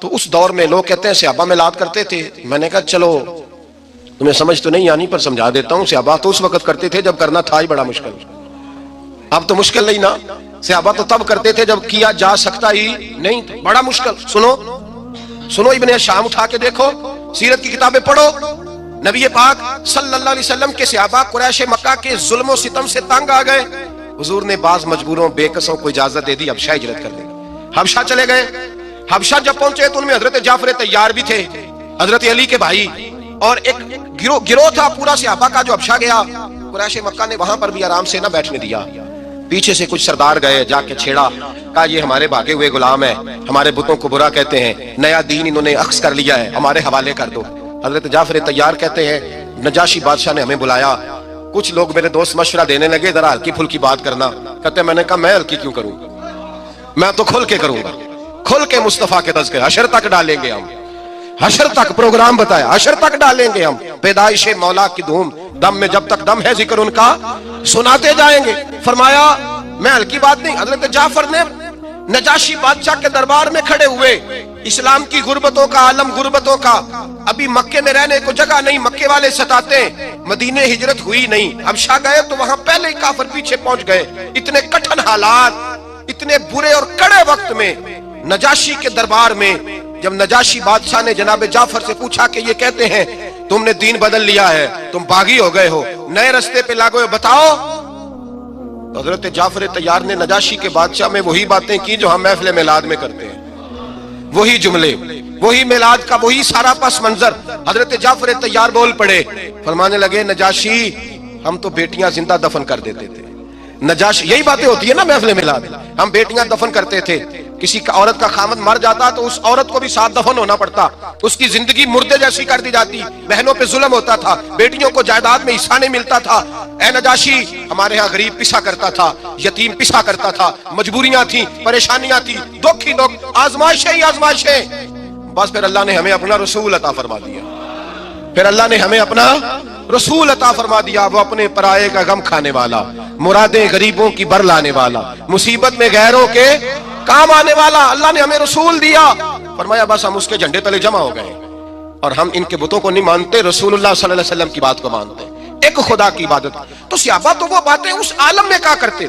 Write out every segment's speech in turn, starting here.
تو اس دور میں لوگ کہتے ہیں صحابہ میلاد کرتے تھے. میں نے کہا چلو تمہیں سمجھ تو نہیں آنی پر سمجھا دیتا ہوں. صحابہ تو اس وقت کرتے تھے جب کرنا تھا ہی بڑا مشکل. اب تو مشکل نہیں نا. صحابہ تو تب کرتے تھے جب کیا جا سکتا ہی نہیں تھا. بڑا مشکل. سنو ابن شام اٹھا کے دیکھو, سیرت کی کتابیں پڑھو. نبی پاک صلی اللہ علیہ وسلم کے صحابہ قریش مکہ کے ظلم و ستم سے تنگ آ گئے. حضور نے بعض مجبوروں بے کسوں کو اجازت دے دی حبشہ ہجرت کر دے. حبشہ چلے گئے. حبشہ جب پہنچے تو ان میں حضرت جعفر طیار بھی تھے, حضرت علی کے بھائی, اور ایک گروہ تھا پورا صحابہ کا جو حبشہ گیا. قریش مکہ نے وہاں پر بھی آرام سے نہ بیٹھنے دیا. پیچھے سے کچھ سردار گئے, جا کے چھیڑا, کہا یہ ہمارے بھاگے ہوئے غلام ہیں, ہمارے بتوں کو برا کہتے ہیں, نیا دین انہوں نے اخذ کر لیا ہے, ہمارے حوالے کر دو. حضرت جعفر طیار کہتے ہیں نجاشی بادشاہ نے ہمیں بلایا. کچھ لوگ میرے دوست مشورہ دینے لگے ذرا ہلکی پھلکی بات کرنا. کہتے ہیں میں نے کہا میں ہلکی کیوں کروں, میں تو کھل کے کروں گا, کھل کے مصطفیٰ کے تذکرے حشر تک ڈالیں گے ہم. حشر تک پروگرام بتایا, حشر تک ڈالیں گے ہم. پیدائش مولا کی دھوم, دم میں جب تک دم ہے ذکر ان کا سناتے جائیں گے. فرمایا میں ہلکی بات نہیں. حضرت جعفر نے نجاشی بادشاہ کے دربار میں کھڑے ہوئے, اسلام کی غربتوں کا عالم, غربتوں کا, ابھی مکے میں رہنے کو جگہ نہیں, مکے والے ستاتے, مدینے ہجرت ہوئی نہیں. حبشہ گئے تو وہاں پہلے ہی کافر پیچھے پہنچ گئے. اتنے کٹھن حالات, اتنے برے اور کڑے وقت میں نجاشی کے دربار میں جب نجاشی بادشاہ نے جناب جعفر سے پوچھا کہ یہ کہتے ہیں تم نے دین بدل لیا ہے, تم باغی ہو گئے ہو, نئے رستے پہ لاگو, بتاؤ. حضرت جعفر طیار نے نجاشی کے بادشاہ میں وہی باتیں کی جو ہم محفل میلاد میں کرتے ہیں, وہی جملے, وہی میلاد کا وہی سارا پس منظر. حضرت جعفر طیار بول پڑے, فرمانے لگے نجاشی ہم تو بیٹیاں زندہ دفن کر دیتے تھے. نجاشی یہی باتیں ہوتی ہے نا محفل میلاد, ہم بیٹیاں دفن کرتے تھے. کسی کا عورت کا خامد مر جاتا تو اس عورت کو بھی ساتھ دفن ہونا پڑتا, اس کی زندگی مردے جیسی کر دی جاتی, بہنوں پہ ظلم ہوتا تھا, بیٹیوں کو جائیداد میں حصہ نہیں ملتا تھا. اے نجاشی ہمارے ہاں غریب پسا کرتا تھا, یتیم پسا کرتا تھا, مجبوریاں تھیں, پریشانیاں تھیں, دکھ ہی دکھ, آزمائشیں ہی آزمائشیں. بس پھر اللہ نے ہمیں اپنا رسول عطا فرما دیا, پھر اللہ نے ہمیں اپنا رسول عطا فرما دیا. وہ اپنے پرائے کا غم کھانے والا, مرادیں غریبوں کی بر لانے والا, مصیبت میں غیروں کے کام آنے والا. اللہ نے ہمیں رسول دیا, فرمایا بس ہم اس کے جھنڈے تلے جمع ہو گئے, اور ہم ان کے بتوں کو نہیں مانتے, رسول اللہ صلی اللہ علیہ وسلم کی بات کو مانتے, ایک خدا کی عبادت. تو صحابہ تو وہ باتیں اس عالم میں کہا کرتے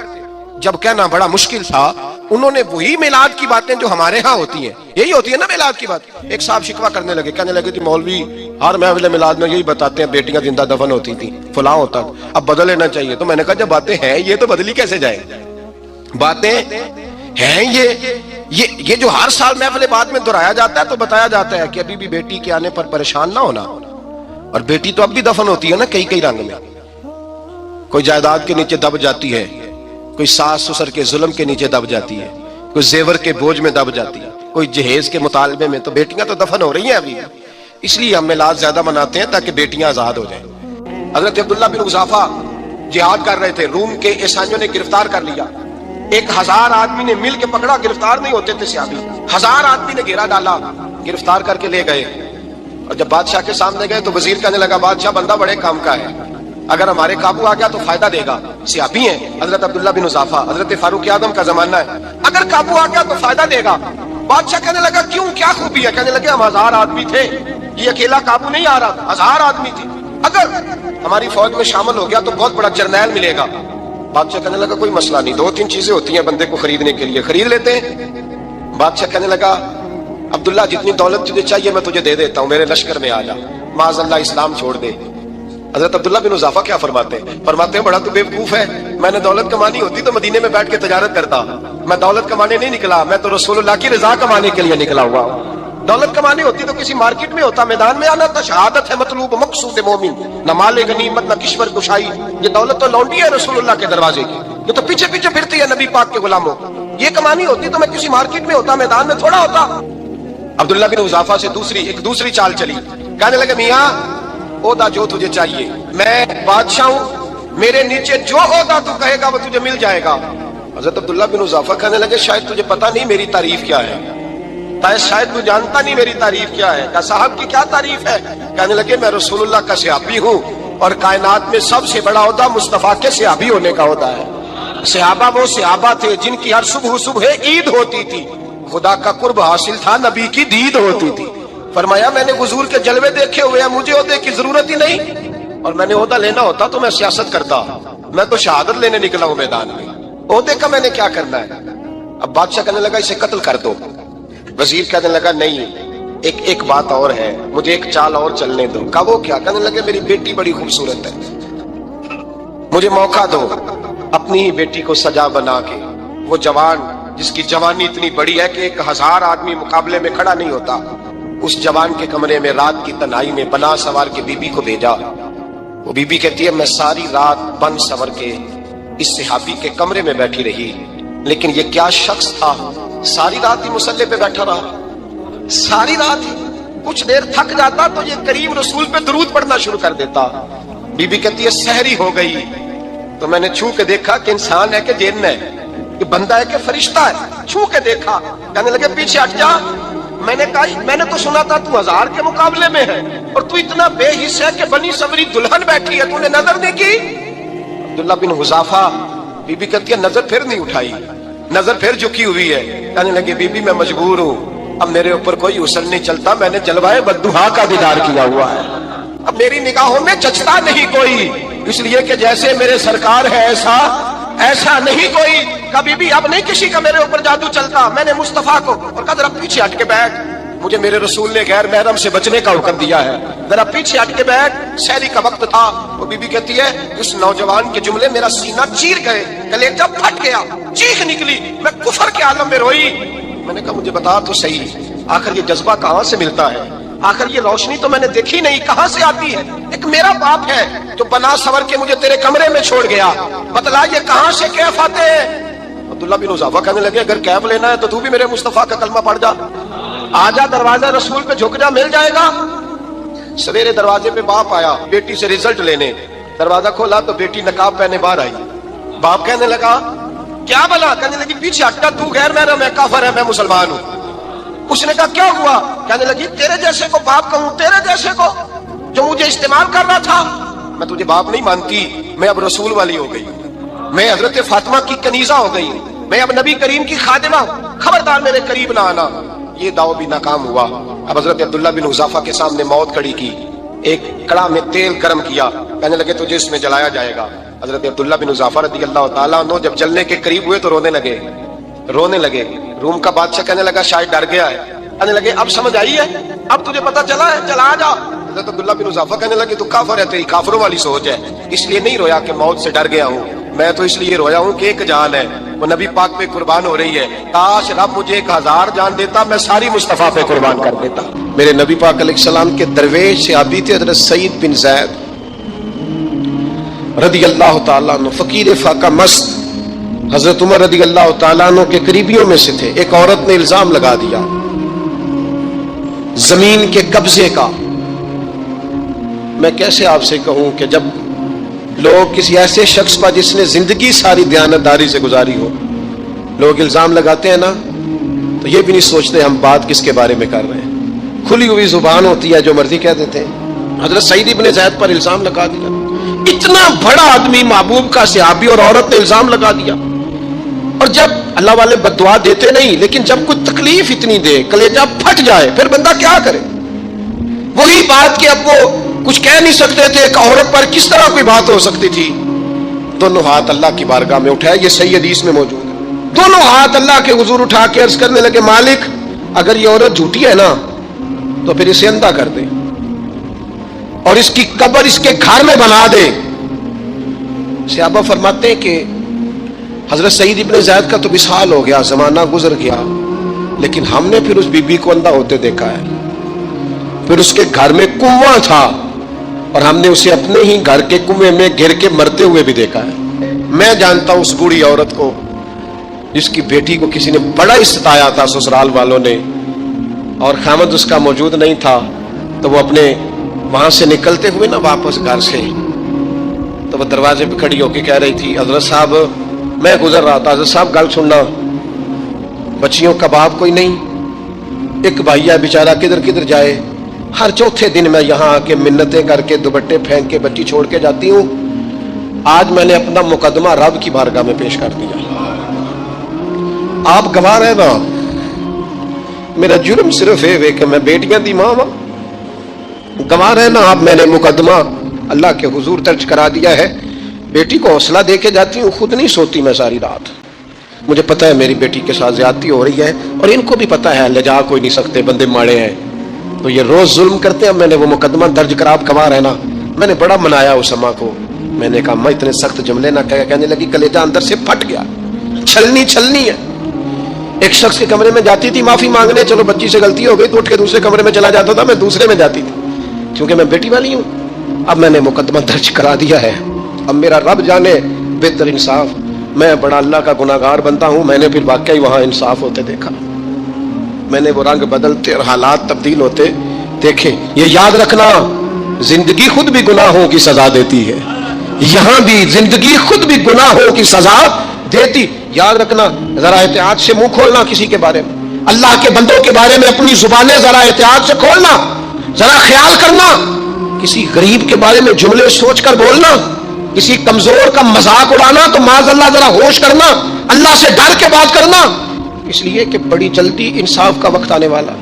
جب کہنا بڑا مشکل تھا. انہوں نے وہی میلاد کی باتیں جو ہمارے ہاں ہوتی ہیں, یہی ہوتی ہے نا میلاد کی بات. ایک صاحب شکوہ کرنے لگے, کہنے لگے کہ مولوی ہر محفل میلاد میں یہی بتاتے ہیں بیٹیاں زندہ دفن ہوتی تھی, فلاں ہوتا, اب بدل لینا چاہیے. تو میں نے کہا جب باتیں ہیں یہ تو بدلی کیسے جائے, باتیں ہیں یہ جو ہر سال محفل بعد میں دہرایا جاتا ہے تو بتایا جاتا ہے کہ ابھی بھی بیٹی کے آنے پر پریشان نہ ہونا. اور بیٹی تو اب بھی دفن ہوتی ہے نا کئی کئی رنگ میں, کوئی جائیداد کے نیچے دب جاتی ہے, کوئی ساس سسر کے ظلم کے نیچے دب جاتی ہے, کوئی زیور کے بوجھ میں دب جاتی ہے, کوئی جہیز کے مطالبے میں. تو بیٹیاں تو دفن ہو رہی ہیں ابھی, اس لیے ہم میلاد زیادہ مناتے ہیں تاکہ بیٹیاں آزاد ہو جائیں. حضرت عبداللہ بن حذافہ جہاد کر رہے تھے, روم کے عیسائیوں نے گرفتار کر لیا. 1000 آدمی نے مل کے پکڑا, گرفتار نہیں ہوتے تھے صحابی, 1000 آدمی نے گھیرا ڈالا, گرفتار کر کے لے گئے. اور جب بادشاہ کے سامنے گئے تو وزیر کہنے لگا بادشاہ بندہ بڑے کام کا ہے, اگر ہمارے قابو آ گیا تو فائدہ دے گا. صحابی ہیں حضرت عبداللہ بن حذافہ, حضرت فاروق اعظم کا زمانہ ہے, اگر قابو آ گیا تو فائدہ دے گا. بادشاہ کہنے لگا کیوں, کیا خوبی ہے؟ کہنے لگے ہم 1000 آدمی تھے, یہ اکیلا قابو نہیں آ رہا, 1000 آدمی تھی, اگر ہماری فوج میں شامل ہو گیا تو بہت بڑا جرنیل ملے گا. بادشاہ کہنے لگا کوئی مسئلہ نہیں, 2-3 چیزیں ہوتی ہیں بندے کو خریدنے کے لیے, خرید لیتے ہیں. بادشاہ کہنے لگا عبداللہ جتنی دولت تجھے چاہیے میں تجھے دے دیتا ہوں, میرے لشکر میں آ جا, معاذ اللہ اسلام چھوڑ دے. حضرت عبداللہ بن حذافہ کیا فرماتے ہیں بڑا تو بیوقوف ہے, میں نے دولت کمانی ہوتی تو مدینے میں بیٹھ کے تجارت کرتا, میں دولت کمانے نہیں نکلا, میں تو رسول اللہ کی رضا کمانے کے لیے نکلا ہوا. دولت کمانی ہوتی تو کسی مارکیٹ میں ہوتا, میدان میں آنا تھا. شہادت ہے مطلوب مقصود مومن, نہ مال غنیمت نہ کشور کشائی. یہ دولت تو لونڈی ہے رسول اللہ کے دروازے کی, یہ تو پیچھے پیچھے پھرتی ہے نبی پاک کے غلاموں. یہ کمانی ہوتی تو میں کسی مارکیٹ میں ہوتا, میدان میں تھوڑا ہوتا. عبداللہ بن حذافہ سے دوسری چال چلی, کہنے لگے میاں عہدہ جو تجھے چاہیے, میں بادشاہ ہوں, میرے نیچے جو عہدہ تو کہے گا وہ تجھے مل جائے گا. حضرت عبداللہ بن حذافہ کہنے لگے شاید تجھے پتہ نہیں میری تعریف کیا ہے, شاید تو جانتا نہیں میری تعریف کیا ہے. کہا صاحب کی کیا تعریف ہے؟ کہنے لگے میں رسول اللہ کا صحابی ہوں, اور کائنات میں سب سے بڑا عہدہ مصطفیٰ کے صحابی ہونے کا ہوتا ہے. صحابہ وہ صحابہ تھے جن کی ہر صبح عید ہوتی تھی, خدا کا قرب حاصل تھا، نبی کی دید ہوتی تھی۔ فرمایا میں نے حضور کے جلوے دیکھے ہوئے ہیں، مجھے عہدے کی ضرورت ہی نہیں، اور میں نے عہدہ لینا ہوتا تو میں سیاست کرتا، میں تو شہادت لینے نکلا ہوں میدان میں، عہدے کا میں نے کیا کرنا ہے۔ اب بادشاہ کہنے لگا اسے قتل کر دو، وزیر کہنے لگا نہیں، ایک بات اور ہے، مجھے ایک چال اور چلنے دو۔ کہا وہ کیا؟ کہنے لگے میری بیٹی بڑی خوبصورت ہے، مجھے موقع دو اپنی ہی بیٹی کو سجا بنا کے، وہ جوان جس کی جوانی اتنی بڑی ہے کہ 1000 آدمی مقابلے میں کھڑا نہیں ہوتا، اس جوان کے کمرے میں رات کی تنہائی میں بنا سوار کے بی بی کو بھیجا۔ وہ بی بی کہتی ہے میں ساری رات بن سور کے اس صحابی کے کمرے میں بیٹھی رہی، لیکن یہ کیا شخص تھا، ساری رات ہی مسلح پہ بیٹھا رہا، ساری رات ہی، کچھ دیر تھک جاتا تو یہ کریم رسول پہ درود پڑھنا شروع کر دیتا۔ بی بی کہتی ہے سحری ہو گئی تو میں نے چھو کے دیکھا کہ انسان ہے کہ جن ہے، کہ بندہ ہے کہ فرشتہ ہے، چھو کے دیکھا۔ کہنے لگے پیچھے ہٹ جا۔ میں نے کہا میں نے تو سنا تھا تو 1000 کے مقابلے میں ہے، اور تو اتنا بے حس ہے کہ بنی سوری دلہن بیٹھی ہے، تو نے نظر نہیں کی؟ عبداللہ بن حذافہ، بی بی کہتی ہے نظر پھر نہیں اٹھائی، نظر پھر جھکی ہوئی ہے۔ کہنے لگے بی بی میں مجبور ہوں، اب میرے اوپر کوئی حسن نہیں چلتا، میں نے جلوائے بددہا کا دیدار کیا ہوا ہے، اب میری نگاہوں میں جچتا نہیں کوئی، اس لیے کہ جیسے میرے سرکار ہے ایسا نہیں کوئی۔ کبھی بھی اب نہیں کسی کا میرے اوپر جادو چلتا، میں نے مصطفیٰ کو، اور کہا ذرا پیچھے ہٹ کے بیٹھ، مجھے میرے رسول نے غیر محرم سے بچنے کا حکم دیا ہے، ذرا پیچھے ہٹ کے بیٹھ، سحری کا وقت تھا۔ وہ بی بی کہتی ہے اس نوجوان کے جملے میرا سینہ چیر گئے، کلیجہ پھٹ گیا، چیخ نکلی، میں کفر کے عالم میں روئی۔ میں نے کہا مجھے بتا تو صحیح، آخر یہ جذبہ کہاں سے ملتا ہے، آخر یہ روشنی تو میں نے دیکھی نہیں، کہاں سے آتی ہے؟ ایک میرا باپ ہے جو بنا سور کے مجھے تیرے کمرے میں چھوڑ گیا، بتلا یہ کہاں سے کیف آتے ہیں؟ عبداللہ بن حذافہ کہنے لگے اگر کیف لینا ہے تو تو بھی میرے مصطفیٰ کا کلمہ پڑھ جا، آجا دروازہ رسول پہ جھک جا، مل جائے گا۔ سویرے دروازے پہ باپ آیا بیٹی سے رزلٹ لینے، دروازہ کھولا تو بیٹی نقاب پہنے باہر آئی۔ باپ کہنے لگا کیا بلا؟ کہنے لگی پیچھے ہٹا، تو غیر محرم ہے، کافر ہے، میں مسلمان ہوں۔ اس نے کہا کیا ہوا؟ کہنے لگی تیرے جیسے کو باپ کہوں، تیرے جیسے کو جو مجھے استعمال کر رہا تھا، میں تجھے باپ نہیں مانتی، میں اب رسول والی ہو گئی، میں حضرت فاطمہ کی کنیزہ ہو گئی، میں اب نبی کریم کی خادمہ ہوں، خبردار میرے قریب نہ آنا۔ یہ دعو بھی ناکام ہوا۔ اب حضرت عبداللہ بن حذافہ کے سامنے موت کھڑی کی، ایک کڑا میں تیل گرم کیا، کہنے لگے تجھے اس میں جلایا جائے گا۔ حضرت عبداللہ بن حذافہ رضی اللہ تعالیٰ عنہ جب جلنے کے قریب ہوئے تو رونے لگے۔ روم کا بادشاہ کہنے لگا شاید ڈر گیا ہے، کہنے لگے اب سمجھ آئی ہے، اب تجھے پتا چلا ہے، چلا جا۔ حضرت عبداللہ بن حذافہ کہنے لگے تو کافر ہے، تیری کافروں والی سوچ ہے، اس لیے نہیں رویا کہ موت سے ڈر گیا ہوں، میں تو اس لیے رویا ہوں کہ ایک جان ہے وہ نبی پاک پہ قربان ہو رہی ہے، کاش رب مجھے 1000 جان دیتا، میں ساری مصطفیٰ پہ قربان کر دیتا۔ میرے نبی پاک علیہ السلام کے درویش صحابی تھے حضرت سعید بن زید رضی اللہ تعالیٰ عنہ، فقیر فاقہ مست، حضرت عمر رضی اللہ تعالیٰ عنہ کے قریبیوں میں سے تھے۔ ایک عورت نے الزام لگا دیا زمین کے قبضے کا۔ میں کیسے آپ سے کہوں کہ جب لوگ کسی ایسے شخص پر جس نے زندگی ساری دیانتداری سے گزاری ہو، لوگ الزام لگاتے ہیں نا، تو یہ بھی نہیں سوچتے ہم بات کس کے بارے میں کر رہے ہیں، کھلی ہوئی زبان ہوتی ہے، جو مرضی کہہ دیتے ہیں۔ حضرت سعید بن زید پر الزام لگا دیا، اتنا بڑا آدمی، محبوب کا صحابی، اور عورت نے الزام لگا دیا۔ اور جب اللہ والے بددعا دیتے نہیں، لیکن جب کوئی تکلیف اتنی دے، کلیجہ پھٹ جائے، پھر بندہ کیا کرے؟ وہی بات کہ اب وہ کچھ کہہ نہیں سکتے تھے، ایک عورت پر کس طرح کوئی بات ہو سکتی تھی؟ دونوں ہاتھ اللہ کی بارگاہ میں اٹھائے، یہ صحیح حدیث میں موجود ہے، دونوں ہاتھ اللہ کے حضور اٹھا کے عرض کرنے لگے مالک اگر یہ عورت جھوٹی ہے نا تو پھر اسے اندھا کر دے اور اس کی قبر اس کے گھر میں بنا دے۔ صحابہ فرماتے ہیں کہ حضرت سعید ابن زید کا تو وصال ہو گیا، زمانہ گزر گیا، لیکن ہم نے پھر اس بی بی کو اندھا ہوتے دیکھا ہے، پھر اس کے گھر میں کنواں تھا اور ہم نے اسے اپنے ہی گھر کے کنویں میں گر کے مرتے ہوئے بھی دیکھا ہے۔ میں جانتا ہوں اس بوڑھی عورت کو جس کی بیٹی کو کسی نے بڑا ہی ستایا تھا سسرال والوں نے، اور خامد اس کا موجود نہیں تھا، تو وہ اپنے وہاں سے نکلتے ہوئے نا واپس گھر سے، تو وہ دروازے پہ کھڑی ہو کے کہہ رہی تھی حضرت صاحب میں گزر رہا تھا، حضرت صاحب گل سننا، بچیوں کا باپ کوئی نہیں، ایک بھائیا بیچارہ کدھر کدھر جائے، ہر چوتھے دن میں یہاں آ کے منتیں کر کے دوپٹے پھینک کے بچی چھوڑ کے جاتی ہوں، آج میں نے اپنا مقدمہ رب کی بارگاہ میں پیش کر دیا، آپ گواہ رہے نا، میرا جرم صرف ہے کہ میں بیٹیاں دی ماں ہوں. گواہ رہنا آپ، میں نے مقدمہ اللہ کے حضور درج کرا دیا ہے. بیٹی کو حوصلہ دے کے جاتی ہوں، خود نہیں سوتی میں ساری رات. مجھے پتا ہے میری بیٹی کے ساتھ زیادتی ہو رہی ہے، اور ان کو بھی پتا ہے، لے جا کوئی نہیں سکتے، بندے ماڑے ہیں تو یہ روز ظلم کرتے ہیں. میں نے وہ مقدمہ درج کرا، آپ گواہ رہنا. میں نے بڑا منایا اس اماں کو. میں نے کہا میں اتنے سخت جملے نہ کہنے لگی، کلیجہ اندر سے پھٹ گیا. چھلنی ہے. ایک شخص کے کمرے میں جاتی تھی معافی مانگنے، چلو بچی سے غلطی ہو گئی تو اٹھ کے دوسرے کمرے میں چلا جاتا تھا، میں دوسرے میں جاتی تھی کیونکہ میں بیٹی والی ہوں. اب میں نے مقدمہ درج کرا دیا ہے. اب میرا رب جانے بہتر انصاف، میں بڑا اللہ کا گناہگار بنتا ہوں. میں نے پھر واقعی وہاں انصاف ہوتے دیکھا، میں نے وہ رنگ بدلتے اور حالات تبدیل ہوتے دیکھے. یہ یاد رکھنا، زندگی خود بھی گناہوں کی سزا دیتی ہے. یہاں بھی زندگی خود بھی گناہوں کی سزا دیتی. یاد رکھنا، ذرا احتیاط سے منہ کھولنا کسی کے بارے میں. اللہ کے بندوں کے بارے میں اپنی زبانیں ذرا احتیاط سے کھولنا. ذرا خیال کرنا، کسی غریب کے بارے میں جملے سوچ کر بولنا، کسی کمزور کا مذاق اڑانا تو معاذ اللہ ذرا ہوش کرنا، اللہ سے ڈر کے بات کرنا. اس لیے کہ بڑی جلدی انصاف کا وقت آنے والا،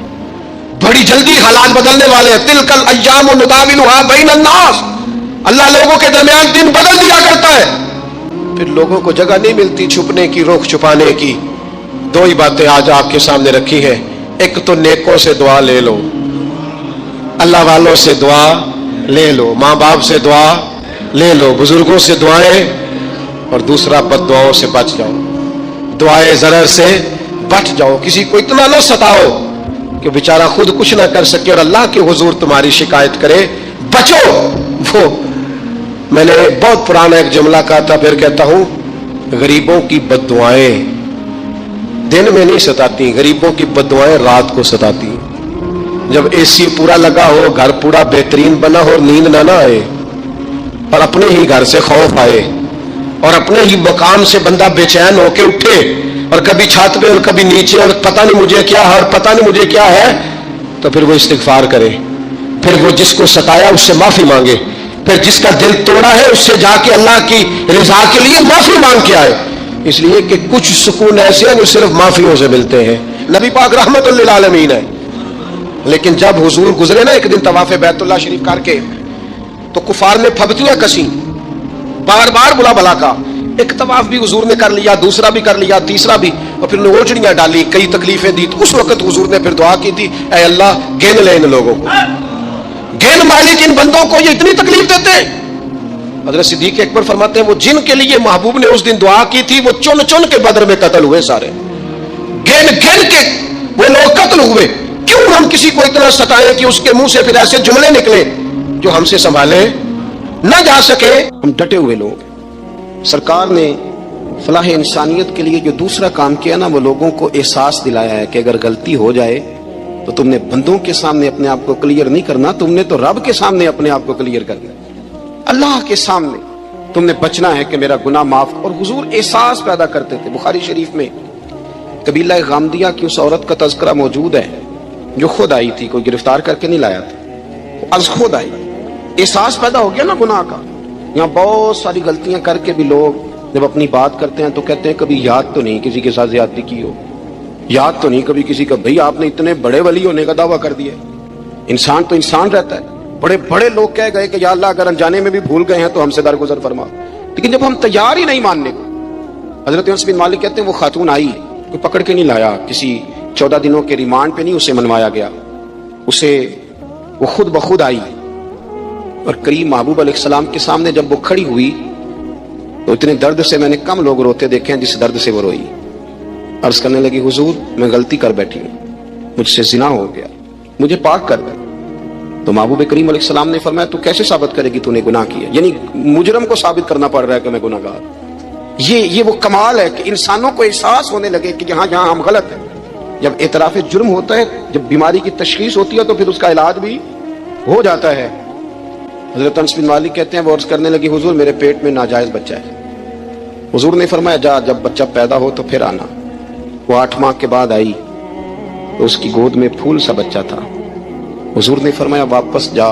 بڑی جلدی حالات بدلنے والے ہیں. تلک الایام نداولها بین الناس، اللہ لوگوں کے درمیان دن بدل دیا کرتا ہے. پھر لوگوں کو جگہ نہیں ملتی چھپنے کی، روک چھپانے کی. دو ہی باتیں آج آپ کے سامنے رکھی ہیں. ایک تو نیکوں سے دعا لے لو، اللہ والوں سے دعا لے لو، ماں باپ سے دعا لے لو، بزرگوں سے دعائیں. اور دوسرا بد دعاؤں سے بچ جاؤ، دعائیں ضرر سے بچ جاؤ. کسی کو اتنا نہ ستاؤ کہ بیچارہ خود کچھ نہ کر سکے اور اللہ کے حضور تمہاری شکایت کرے. بچو. وہ میں نے بہت پرانا ایک جملہ کہا تھا، پھر کہتا ہوں، غریبوں کی بد دعائیں دن میں نہیں ستاتی، غریبوں کی بد دعائیں رات کو ستاتی. جب اے سی پورا لگا ہو، گھر پورا بہترین بنا ہو اور نیند نہ آئے، اور اپنے ہی گھر سے خوف آئے، اور اپنے ہی مقام سے بندہ بے چین ہو کے اٹھے، اور کبھی چھت پہ اور کبھی نیچے، اور پتہ نہیں مجھے کیا ہے اور پتہ نہیں مجھے کیا ہے، تو پھر وہ استغفار کرے. پھر وہ جس کو ستایا اس سے معافی مانگے. پھر جس کا دل توڑا ہے اس سے جا کے اللہ کی رضا کے لیے معافی مانگ کے آئے. اس لیے کہ کچھ سکون ایسے ہیں جو صرف معافیوں سے ملتے ہیں. نبی پاک رحمت للعالمین ہے، لیکن جب حضور گزرے نا ایک دن طواف بیت اللہ شریف کر کے، تو کفار نے پھبتیاں کسیں، بار بار بلا بلا کا. ایک طواف بھی حضور نے کر لیا، دوسرا بھی کر لیا، تیسرا بھی، اور پھر اوجڑیاں ڈالی، کئی تکلیفیں دی. تو اس وقت حضور نے پھر دعا کی تھی، اے اللہ گن لے ان لوگوں کو، گن مالک ان بندوں کو یہ اتنی تکلیف دیتے ہیں. حضرت صدیق اکبر فرماتے ہیں وہ جن کے لیے محبوب نے اس دن دعا کی تھی وہ چن چن کے بدر میں قتل ہوئے، سارے گن گن کے وہ لوگ قتل ہوئے. کیوں ہم کسی کو اتنا ستائیں کہ اس کے منہ سے پھر ایسے جملے نکلے جو ہم سے سنبھالے نہ جا سکے. ہم ڈٹے ہوئے لوگ. سرکار نے فلاح انسانیت کے لیے جو دوسرا کام کیا نا، وہ لوگوں کو احساس دلایا ہے کہ اگر غلطی ہو جائے تو تم نے بندوں کے سامنے اپنے آپ کو کلیئر نہیں کرنا، تم نے تو رب کے سامنے اپنے آپ کو کلیئر کرنا ہے. اللہ کے سامنے تم نے بچنا ہے کہ میرا گناہ معاف. اور حضور احساس پیدا کرتے تھے. بخاری شریف میں قبیلہ غامدیہ کی اس عورت کا تذکرہ موجود ہے جو خود آئی تھی، کوئی گرفتار کر کے نہیں لایا تھا، وہ از خود آئی. احساس پیدا ہو گیا نا گناہ کا. یہاں بہت ساری غلطیاں کر کے بھی لوگ جب اپنی بات کرتے ہیں تو کہتے ہیں کبھی یاد تو نہیں کسی کے ساتھ زیادتی کی ہو، یاد تو نہیں کبھی کسی کا. بھئی آپ نے اتنے بڑے ولی ہونے کا دعویٰ کر دیا. انسان تو انسان رہتا ہے. بڑے بڑے لوگ کہہ گئے کہ یا اللہ اگر انجانے میں بھی بھول گئے ہیں تو ہم سے درگزر فرما. لیکن جب ہم تیار ہی نہیں ماننے کو. حضرت انس بن مالک کہتے ہیں وہ خاتون آئی، کوئی پکڑ کے نہیں لایا، کسی 14 دنوں کے ریمانڈ پہ نہیں اسے منوایا گیا، اسے وہ خود بخود آئی. اور کریم محبوب علیہ السلام کے سامنے جب وہ کھڑی ہوئی تو اتنے درد سے میں نے کم لوگ روتے دیکھے ہیں جس درد سے وہ روئی. عرض کرنے لگی حضور میں غلطی کر بیٹھی ہوں، مجھ سے زنا ہو گیا، مجھے پاک کر دے. تو محبوب کریم علیہ السلام نے فرمایا تو کیسے ثابت کرے گی تو نے گناہ کیا؟ یعنی مجرم کو ثابت کرنا پڑ رہا ہے کہ میں گناہ گار. یہ وہ کمال ہے کہ انسانوں کو احساس ہونے لگے کہ یہاں ہم غلط ہیں. جب اعتراف جرم ہوتا ہے، جب بیماری کی تشخیص ہوتی ہے تو پھر اس کا علاج بھی ہو جاتا ہے. حضرت انس بن مالک کہتے ہیں وہ عرض کرنے لگی حضور میرے پیٹ میں ناجائز بچہ ہے. حضور نے فرمایا جا جب بچہ پیدا ہو تو پھر آنا. وہ 8 ماہ کے بعد آئی تو اس کی گود میں پھول سا بچہ تھا. حضور نے فرمایا واپس جا،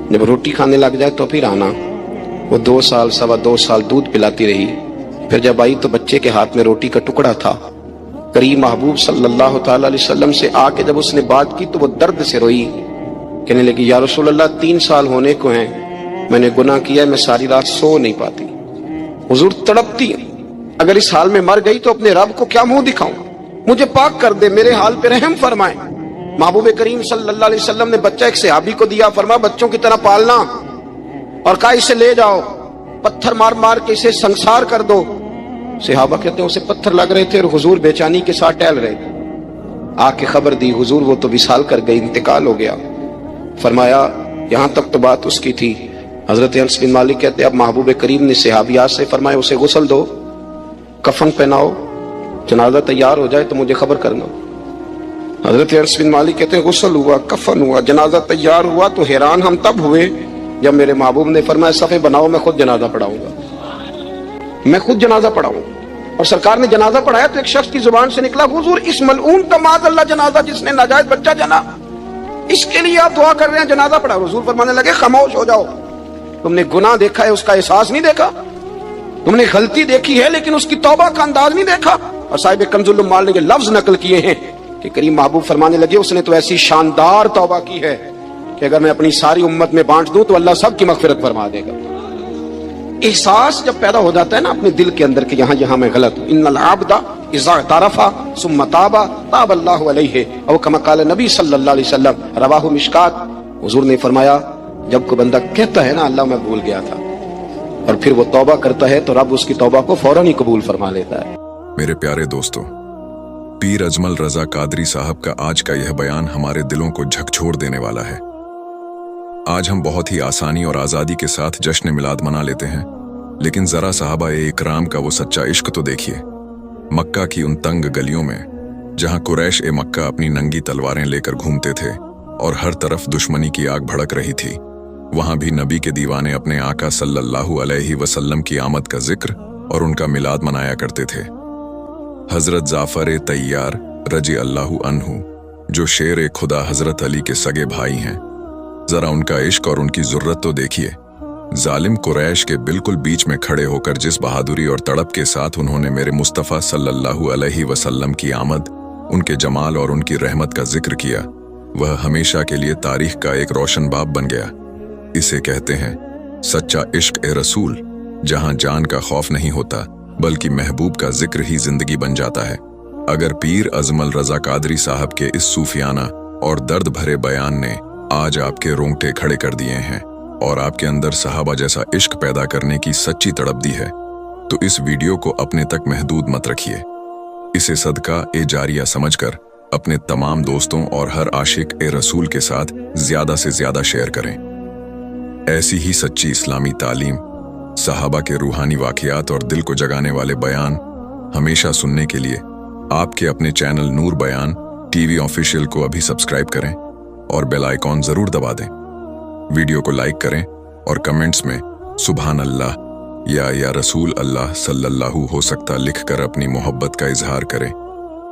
جب روٹی کھانے لگ جائے تو پھر آنا. وہ 2 سال 2.25 سال دودھ پلاتی رہی. پھر جب آئی تو بچے کے ہاتھ میں روٹی کا ٹکڑا تھا. کریم محبوب صلی اللہ تعالی علیہ وسلم سے آ کے جب اس نے بات کی تو وہ درد سے روئی، کہنے لگی یا رسول اللہ 3 سال ہونے کو ہیں، میں نے گناہ کیا ہے، میں ساری رات سو نہیں پاتی۔ حضور تڑپتی ہیں، اگر اس حال میں مر گئی تو اپنے رب کو کیا منہ دکھاؤں، مجھے پاک کر دے، میرے حال پہ رحم فرمائے۔ محبوب کریم صلی اللہ علیہ وسلم نے بچہ ایک صحابی کو دیا، فرمایا بچوں کی طرح پالنا، اور کہا اسے لے جاؤ، پتھر مار مار کے اسے سنسار کر دو۔ صحابہ کہتے ہیں اسے پتھر لگ رہے تھے اور حضور بے چینی کے ساتھ ٹہل رہے تھے۔ آ کے خبر دی، حضور وہ تو وصال کر گئی، انتقال ہو گیا۔ فرمایا یہاں تک تو بات اس کی تھی۔ حضرت انس بن مالک کہتے ہیں اب محبوب کریم نے صحابیات سے فرمایا اسے غسل دو، کفن پہناؤ، جنازہ تیار ہو جائے تو مجھے خبر کرنا۔ حضرت انس بن مالک کہتے ہیں غسل ہوا، کفن ہوا، جنازہ تیار ہوا تو حیران ہم تب ہوئے جب میرے محبوب نے فرمایا صفے بناؤ، میں خود جنازہ پڑھاؤں گا، میں خود جنازہ پڑھاؤں گا۔ اور سرکار نے جنازہ پڑھایا تو ایک شخص کی زبان سے نکلا حضور اس ملعون کا معاذ اللہ جنازہ جس نے ناجائز بچہ جنا، اس کے لیے آپ دعا کر رہے ہیں، جنازہ پڑھا۔ حضور فرمانے لگے خاموش ہو جاؤ، تم نے گناہ دیکھا ہے اس کا احساس نہیں دیکھا، تم نے غلطی دیکھی ہے لیکن اس کی توبہ کا انداز نہیں دیکھا۔ اور صاحب کنز العمال نے یہ لفظ نقل کیے ہیں کہ کریم محبوب فرمانے لگے اس نے تو ایسی شاندار توبہ کی ہے کہ اگر میں اپنی ساری امت میں بانٹ دوں تو اللہ سب کی مغفرت فرما دے گا۔ احساس جب پیدا ہو جاتا ہے نا اپنے دل کے اندر کہ یہاں یہاں میں غلط ہوں، ان العبد اذا اعترف ثم تاب تاب اللہ علیہ، او کما قال نبی صلی اللہ علیہ وسلم، رواہ مشکات۔ حضور نے فرمایا جب کوئی بندہ کہتا ہے نا اللہ میں بھول گیا تھا، اور پھر وہ توبہ کرتا ہے تو رب اس کی توبہ کو فوراً ہی قبول فرما لیتا ہے۔ میرے پیارے دوستو، پیر اجمل رضا قادری صاحب کا آج کا یہ بیان ہمارے دلوں کو جھکجھوڑ دینے والا ہے۔ آج ہم بہت ہی آسانی اور آزادی کے ساتھ جشن میلاد منا لیتے ہیں، لیکن ذرا صحابہ اکرام کا وہ سچا عشق تو دیکھیے۔ مکہ کی ان تنگ گلیوں میں جہاں قریش مکہ اپنی ننگی تلواریں لے کر گھومتے تھے اور ہر طرف دشمنی کی آگ بھڑک رہی تھی، وہاں بھی نبی کے دیوانے اپنے آقا صلی اللہ علیہ وسلم کی آمد کا ذکر اور ان کا میلاد منایا کرتے تھے۔ حضرت جعفر طیار رضی اللہ عنہ جو شیر خدا حضرت علی کے سگے بھائی ہیں، ذرا ان کا عشق اور ان کی ضرورت تو دیکھیے۔ ظالم قریش کے بالکل بیچ میں کھڑے ہو کر جس بہادری اور تڑپ کے ساتھ انہوں نے میرے مصطفیٰ صلی اللہ علیہ وسلم کی آمد، ان کے جمال اور ان کی رحمت کا ذکر کیا، وہ ہمیشہ کے لیے تاریخ کا ایک روشن باب بن گیا۔ اسے کہتے ہیں سچا عشق اے رسول، جہاں جان کا خوف نہیں ہوتا بلکہ محبوب کا ذکر ہی زندگی بن جاتا ہے۔ اگر پیر اجمل رضا قادری صاحب کے اس صوفیانہ اور درد بھرے بیان نے آج آپ کے رونگٹے کھڑے کر دیے ہیں اور آپ کے اندر صحابہ جیسا عشق پیدا کرنے کی سچی تڑپ دی ہے، تو اس ویڈیو کو اپنے تک محدود مت رکھیے، اسے صدقہ جاریہ سمجھ کر اپنے تمام دوستوں اور ہر عاشق رسول کے ساتھ زیادہ سے زیادہ شیئر کریں۔ ایسی ہی سچی اسلامی تعلیم، صحابہ کے روحانی واقعات اور دل کو جگانے والے بیان ہمیشہ سننے کے لیے آپ کے اپنے چینل نور بیان ٹی وی آفیشیل کو ابھی سبسکرائب کریں اور بیل آئیکن ضرور دبا دیں۔ ویڈیو کو لائک کریں اور کمنٹس میں سبحان اللہ یا رسول اللہ صلی اللہ ہو سکتا لکھ کر اپنی محبت کا اظہار کریں۔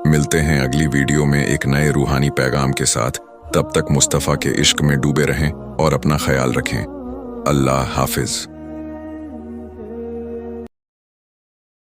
ملتے ہیں اگلی ویڈیو میں ایک نئے روحانی پیغام کے ساتھ، تب تک مصطفیٰ کے عشق میں ڈوبے رہیں اور اپنا خیال رکھیں۔ اللہ حافظ۔